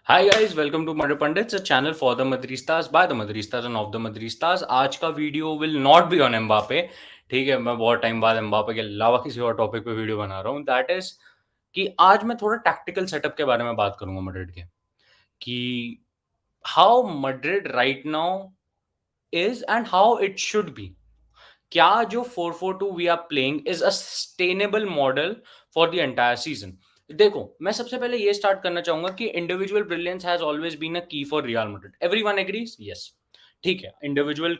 Hi guys, welcome to Mother Pundits, a channel for the Madristas by the Madristas and of the Madristas. आज का video will not be on Mbappe. ठीक है, मैं बहुत time बाद Mbappe के अलावा किसी और टॉपिक पे वीडियो बना रहा हूँ. दैट इज कि आज मैं थोड़ा टैक्टिकल सेटअप के बारे में बात करूंगा मड्रिड के, कि how Madrid right now is and how it should be. क्या जो 4-4-2 we are playing is a sustainable model for the entire season. देखो, मैं सबसे पहले ये स्टार्ट करना चाहूंगा कि individual brilliance has always been a key for Real Madrid. Everyone agrees? Yes. ठीक है, इंडिविजुअल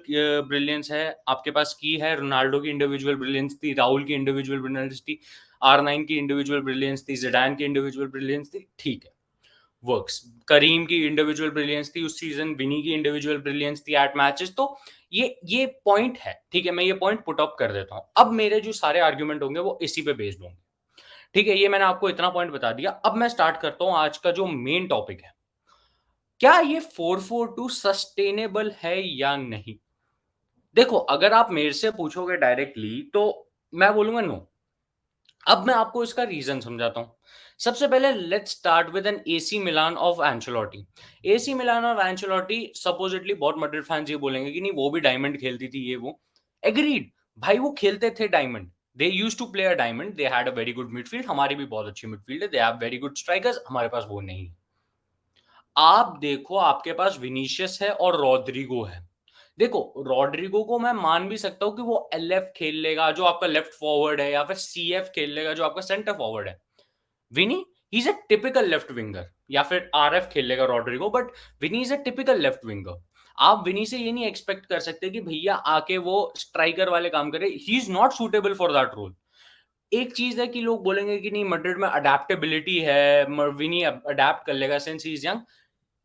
ब्रिलियंस है, आपके पास की है. रोनाल्डो की इंडिविजुअल ब्रिलियंस थी, राहुल की इंडिविजुअल ब्रिलियंस थी, R9 की इंडिविजुअल ब्रिलियंस थी, जिडान की इंडिविजुअल ब्रिलियंस थी. ठीक है, वर्क्स. करीम की इंडिविजुअल ब्रिलियंस थी उस सीजन, विनी की इंडिविजुअल ब्रिलियंस थी एट मैचेस. तो ये पॉइंट है. ठीक है, मैं ये पॉइंट पुट अप कर देता हूं. अब मेरे जो सारे आर्ग्यूमेंट होंगे वो इसी पे बेस्ड होंगे. ठीक है, ये मैंने आपको इतना पॉइंट बता दिया. अब मैं स्टार्ट करता हूं आज का जो मेन टॉपिक है. क्या ये 4-4-2 सस्टेनेबल है या नहीं? देखो, अगर आप मेरे से पूछोगे डायरेक्टली तो मैं बोलूंगा नो. अब मैं आपको इसका रीजन समझाता हूं. सबसे पहले let's start with N AC Milan of Ancelotti. AC Milan of Ancelotti, supposedly बहुत मड्रिड फैंस ये बोलेंगे कि नहीं वो भी डायमंड खेलती थी ये वो. एग्रीड भाई, वो खेलते थे diamond. They used to play a diamond. They had a very good midfield. हमारी भी बहुत अच्छी मिडफील्ड है. They have very good strikers. हमारे पास वो नहीं. आप देखो, आपके पास विनीशियस है और रॉड्रिगो है. देखो, रॉड्रिगो को मैं मान भी सकता हूं कि वो एलएफ खेल लेगा जो आपका लेफ्ट फॉरवर्ड है, या फिर सीएफ खेल लेगा जो आपका सेंटर फॉरवर्ड है. Vini, he is a typical left winger. या फिर आरएफ खेल लेगा Rodrygo, but Vini is a typical left winger. आप विनी से ये नहीं एक्सपेक्ट कर सकते कि भैया आके वो स्ट्राइकर वाले काम करे. He is not suitable for that role. एक चीज है कि लोग बोलेंगे कि नहीं मैड्रिड में अडेप्टेबिलिटी है, विनी अडेप्ट कर लेगा since he is young.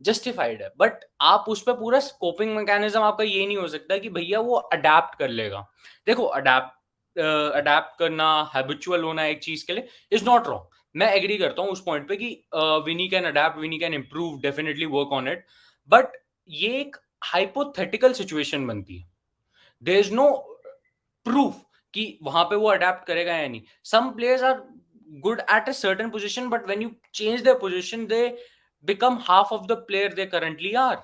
Justified है, बट आप उस पर पूरा स्कोपिंग मैकेनिज्म आपका ये नहीं हो सकता कि भैया वो अडेप्ट कर लेगा. देखो, अडेप्ट करना, हैबिचुअल होना एक चीज के लिए इज नॉट रॉन्ग. मैं एग्री करता हूँ उस पॉइंट पे कि Vini can adapt, Vini can improve, definitely work on it. But ये एक हाइपोथेटिकल सिचुएशन बनती है. देयर इज नो प्रूफ कि वहां पे वो अडेप्ट करेगा या नहीं. Some players are good at a certain position, but when you change their position they become half of the player they currently are.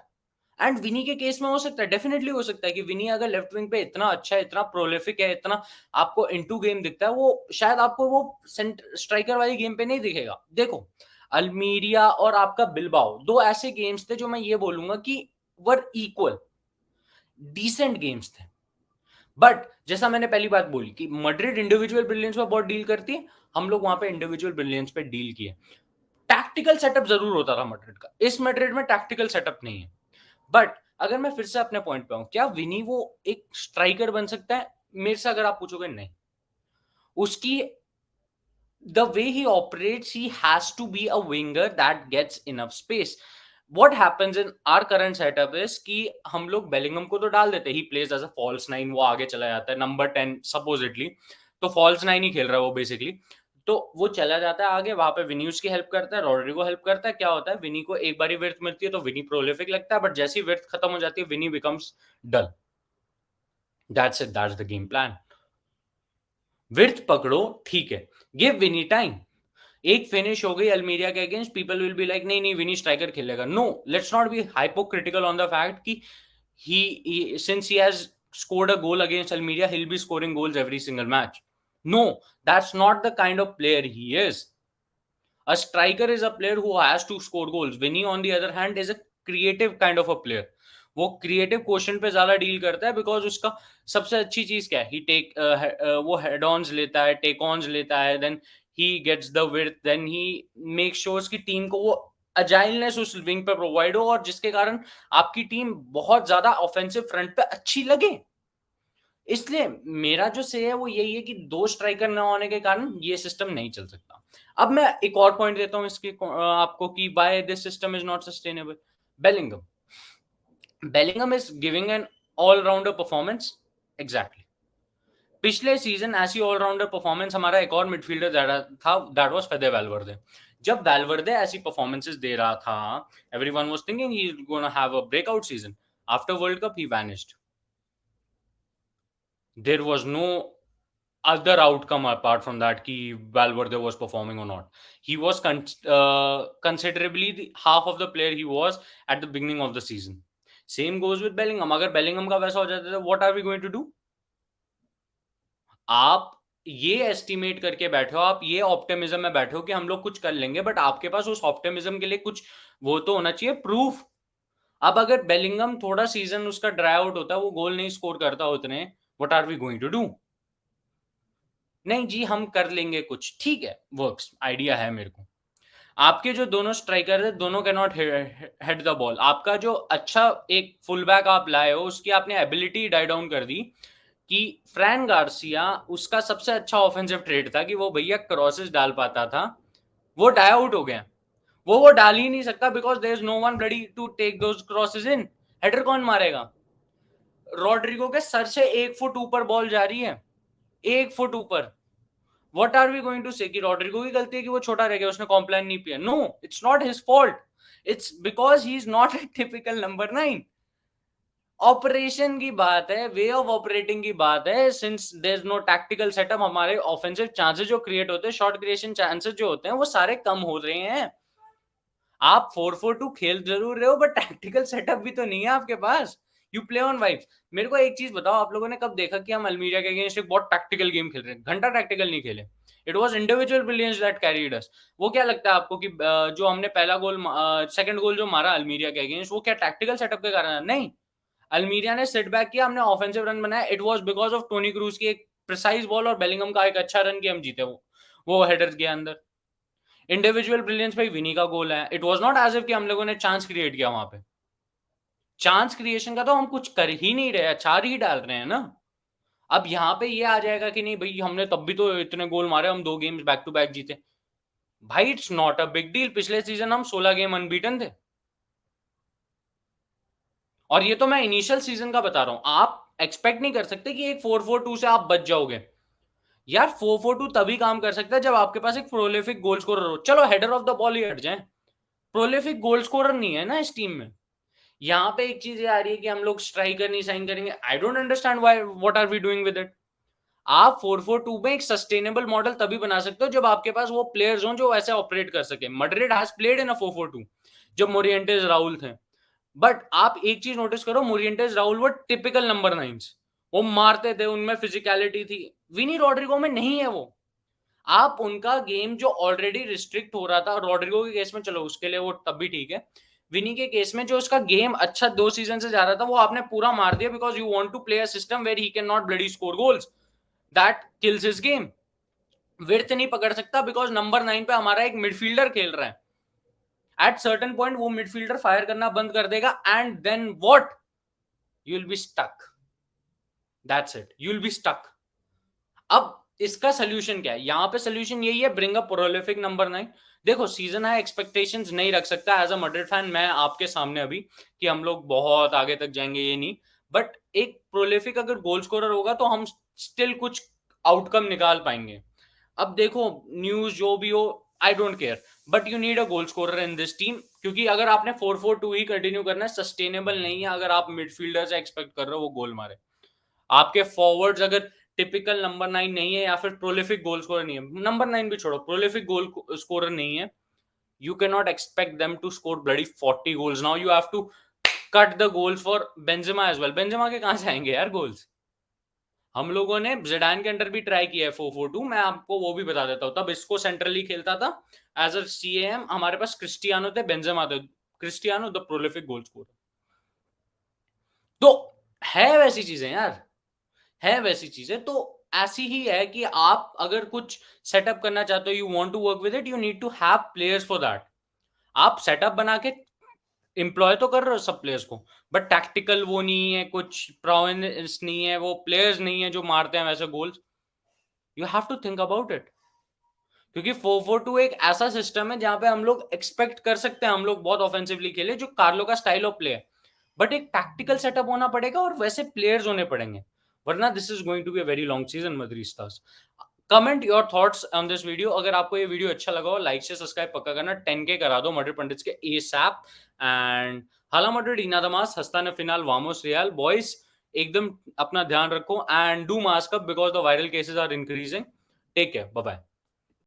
And Vini के केस में हो सकता है, डेफिनेटली हो सकता है कि विनी अगर लेफ्ट विंग पे इतना अच्छा है, इतना प्रोलिफिक है, इतना आपको इनटू गेम दिखता है, वो शायद आपको वो स्ट्राइकर वाली गेम पे नहीं दिखेगा. देखो, अल्मीरिया और आपका बिलबाओ, दो ऐसे गेम्स थे जो मैं ये बोलूंगा कि वर इक्वल, डिसेंट गेम्स थे. बट जैसा मैंने पहली बात बोली कि मड्रिड इंडिविजुअल ब्रिलियंस पे बहुत डील करती है, हम लोग वहां पे इंडिविजुअल ब्रिलियंस पे डील किए. टैक्टिकल सेटअप जरूर होता था मड्रिड का. इस मड्रिड में टैक्टिकल सेटअप नहीं है. बट अगर मैं फिर से अपने पॉइंट पे आऊं, क्या विनी वो एक स्ट्राइकर बन सकता है? मेरे से अगर आप पूछोगे, नहीं. उसकी the way he operates, he has to be a winger that gets enough space. What happens in our current setup is कि हम लोग बेलिंगम को तो डाल देते हैं, he plays as a false nine, वो आगे चला जाता है नंबर 10 supposedly. तो false nine ही खेल रहा है वो बेसिकली. तो वो चला जाता है आगे, वहां पे विनी उसकी हेल्प करता है, रॉड्रिगो हेल्प करता है. क्या होता है, विनी को एक बारी विर्थ मिलती है तो विनी प्रोलिफिक लगता है, बट जैसी विर्थ खत्म हो जाती है Vini becomes dull. That's it, that's the game plan. विर्थ पकड़ो, ठीक है, गिव विनी टाइम. एक फिनिश हो गई अल्मीरिया के against, people will be like नहीं नहीं विनी स्ट्राइकर खेलेगा. No, let's not be hypocritical on the fact कि he since he has scored a goal against Almeria, he'll be scoring goals every single match. No, that's not the kind of player he is. A striker is a player who has to score goals. Vinny on the other hand is a creative kind of a player. वो creative question पे ज्यादा deal करता है, because उसका सबसे अच्छी चीज क्या है, ही टेक वो हेड ऑन्स लेता है, टेक ऑन्स लेता है, then he gets the width, then he make sures की टीम को वो अजाइलनेस उस विंग पे प्रोवाइड हो, और जिसके कारण आपकी टीम बहुत ज्यादा ऑफेंसिव फ्रंट पे अच्छी लगे. इसलिए मेरा जो से है वो यही है कि दो स्ट्राइकर ना होने के कारण ये सिस्टम नहीं चल सकता. अब मैं एक और पॉइंट देता हूं इसके आपको कि why this system is not sustainable. Bellingham. Bellingham is giving an all rounder performance. Exactly. पिछले सीजन ऐसी ऑलराउंडर परफॉर्मेंस हमारा एक और मिडफील्डर था, दैट वाज फेदे वैल्वर्दे. जब वैल्वर्दे ऐसी परफॉर्मेंसेस दे रहा था, everyone was thinking he is gonna have a breakout season. After World Cup he vanished. There was no other outcome apart from that ki Valverde was performing or not. He was considerably half of the player he was at the beginning of the season. Same goes with Bellingham. अगर Bellingham का वैसा हो जाता है, what are we going to do? आप ये estimate करके बैठे हो, आप ये ऑप्टिमिज्म में बैठे हो कि हम लोग कुछ कर लेंगे, बट आपके पास उस ऑप्टिमिज्म के लिए कुछ वो तो होना चाहिए प्रूफ। अब अगर बेलिंगम थोड़ा सीजन उसका ड्राई आउट होता है, वो गोल नहीं स्कोर करता उतने, what are we going to do? नहीं जी, हम कर लेंगे कुछ, ठीक है, वर्क्स, आइडिया है मेरे को। आपके जो दोनों स्ट्राइकर है, दोनों can not head the ball. आपका जो अच्छा एक फुल बैक आप लाए हो, उसकी आपने एबिलिटी डाई डाउन कर दी कि फ्रैन गार्सिया, उसका सबसे अच्छा ऑफेंसिव ट्रेड था कि वो भैया क्रॉसेस डाल पाता था, वो डाई आउट हो गया। वो डाल ही नहीं सकता because there is no one ready to take those crosses in. Header कौन मारेगा? रॉड्रिगो के सर से 1 फुट ऊपर बॉल जा रही है, 1 फुट ऊपर। What are we going to say कि रॉड्रिगो की गलती है कि वो छोटा रह गया, उसने कॉम्प्लान नहीं पिया? No, it's not his fault, it's because he is not a typical number 9। Operation की बात है, वे ऑफ ऑपरेटिंग की बात है। Since there is no tactical setup, हमारे ऑफेंसिव चांसेस जो क्रिएट होते हैं, शॉट क्रिएशन चांसेस जो होते हैं, वो सारे कम हो रहे हैं। आप 4-4-2 खेल जरूर रहे हो, बट टैक्टिकल सेटअप भी तो नहीं है आपके पास। You play on vibes. मेरे को एक चीज बताओ, आप लोगों ने कब देखा कि हम अल्मीरिया के अगेंस्ट एक बहुत टैक्टिकल गेम खेल रहे हैं? घंटा टैक्टिकल नहीं खेले। It was individual brilliance that carried us. वो क्या लगता है आपको कि जो हमने पहला गोल, सेकंड गोल जो मारा अल्मीरिया के अगेंस्ट, वो क्या टैक्टिकल सेटअप के कारण? नहीं। अल्मीरिया ने सेट बैक किया, हमने ऑफेंसिव रन बनाया। It was because of Toni Kroos की एक प्रिसाइज बॉल और बेलिंगम का एक अच्छा रन कि हम जीते। वो हेडर्स गया अंदर। इंडिविजुअल ब्रिलियंस भाई, विनी का गोल है। It was not as if कि हम लोगों ने चांस क्रिएट किया वहां पे। चांस क्रिएशन का तो हम कुछ कर ही नहीं रहे, चार ही डाल रहे हैं ना। अब यहाँ पे ये आ जाएगा कि नहीं भाई, हमने तब भी तो इतने गोल मारे, हम 2 गेम्स बैक टू बैक जीते। भाई it's not a big deal. पिछले सीजन हम 16 गेम अनबीटन थे, और ये तो मैं इनिशियल सीजन का बता रहा हूं। आप एक्सपेक्ट नहीं कर सकते कि एक 4-4-2 से आप बच जाओगे। यार 4-4-2 तभी काम कर सकता है जब आपके पास एक प्रोलिफिक गोल स्कोरर हो। चलो हेडर ऑफ द बॉल ही हट जाए, प्रोलिफिक गोल स्कोरर नहीं है ना इस टीम में। यहाँ पे एक चीज ये आ रही है कि हम लोग स्ट्राइकर नहीं साइन करेंगे। I don't understand why, what are we doing with it? आप 4-4-2 में एक सस्टेनेबल मॉडल तभी बना सकते हो जब आपके पास वो प्लेयर्स हो जो ऐसे ऑपरेट कर सके। मैड्रिड हैज प्लेड इन अ 4-4-2 जब मोरिएंटेज राहुल थे। बट आप एक चीज नोटिस करो, मोरिएंटेज राहुल वो टिपिकल नंबर 9s, वो मारते थे, उनमें फिजिकलिटी थी। विनी रॉड्रिगो में नहीं है वो। आप उनका गेम जो ऑलरेडी रिस्ट्रिक्ट हो रहा था, रॉड्रिगो के केस में चलो उसके लिए वो तब भी ठीक है, विनी के केस में जो उसका गेम अच्छा 2 सीजन से जा रहा था, वो आपने पूरा मार दिया because you want to play a system where he can not bloody score goals. That kills his game. Width नहीं पकड़ सकता बिकॉज नंबर 9 पे हमारा एक मिडफील्डर खेल रहा है। एट सर्टेन पॉइंट वो मिडफील्डर फायर करना बंद कर देगा, and then what? You will be stuck. That's it, you will be stuck. अब इसका सोल्यूशन क्या है? यहाँ पे सोल्यूशन यही है, ब्रिंग अ प्रोलिफिक नंबर 9। देखो सीजन है, एक्सपेक्टेशंस नहीं रख सकता एज अ मैड्रिड फैन मैं आपके सामने अभी कि हम लोग बहुत आगे तक जाएंगे, ये नहीं। बट एक प्रोलिफिक अगर गोल स्कोरर होगा तो हम स्टिल कुछ आउटकम निकाल पाएंगे। अब देखो न्यूज जो भी हो, I don't care, but you need a goal scorer in this team. क्योंकि अगर आपने 4-4-2 ही कंटिन्यू करना है, सस्टेनेबल नहीं है अगर आप मिडफील्डर से एक्सपेक्ट कर रहे हो वो गोल मारे। आपके फॉरवर्ड्स अगर टिपिकल नंबर 9 नहीं है या फिर प्रोलिफिक गोल स्कोरर नहीं है, नंबर 9 भी छोड़ो, प्रोलिफिक गोल स्कोरर नहीं है, you cannot expect them to score bloody 40 goals. Now you have to cut the goals for Benzema as well. Benzema के कहां से आएंगे यार गोल्स? हम लोगों ने जिडान के अंडर भी ट्राई किया है 4-4-2, मैं आपको वो भी बता देता हूँ। तब इसको सेंट्रली खेलता था एज अ सीएएम, हमारे पास क्रिस्टियानो थे, बेंजेमा थे। Cristiano the prolific goal scorer. तो है वैसी चीजें यार, है वैसी चीजें। तो ऐसी ही है कि आप अगर कुछ सेटअप करना चाहते हो, you want to work with it, you need to have players for that. आप सेटअप बना के एम्प्लॉय तो कर रहे हो सब प्लेयर्स को, बट टैक्टिकल वो नहीं है, कुछ प्रोवेंस नहीं है, वो प्लेयर्स नहीं है जो मारते हैं वैसे goals. You have to think about it. क्योंकि 4-4-2 एक ऐसा सिस्टम है जहां पे हम लोग एक्सपेक्ट कर सकते हैं हम लोग बहुत ऑफेंसिवली खेले, जो कार्लो का स्टाइल ऑफ प्ले है। बट एक टैक्टिकल सेटअप होना पड़ेगा और वैसे प्लेयर्स होने पड़ेंगे, वरना this is going to be a very long season Madridistas. Comment your thoughts on this video. अगर आपको ये वीडियो अच्छा लगा हो, लाइक से सब्सक्राइब पक्का करना। 10K करा दो मैड्रिड पंडित्स के ASAP। एंड हाला मैड्रिड इनादमास हस्ता न फिनाल वामोस रियल बॉयज। एकदम अपना ध्यान रखो and do mask up because the viral cases are increasing. Take care, bye-bye.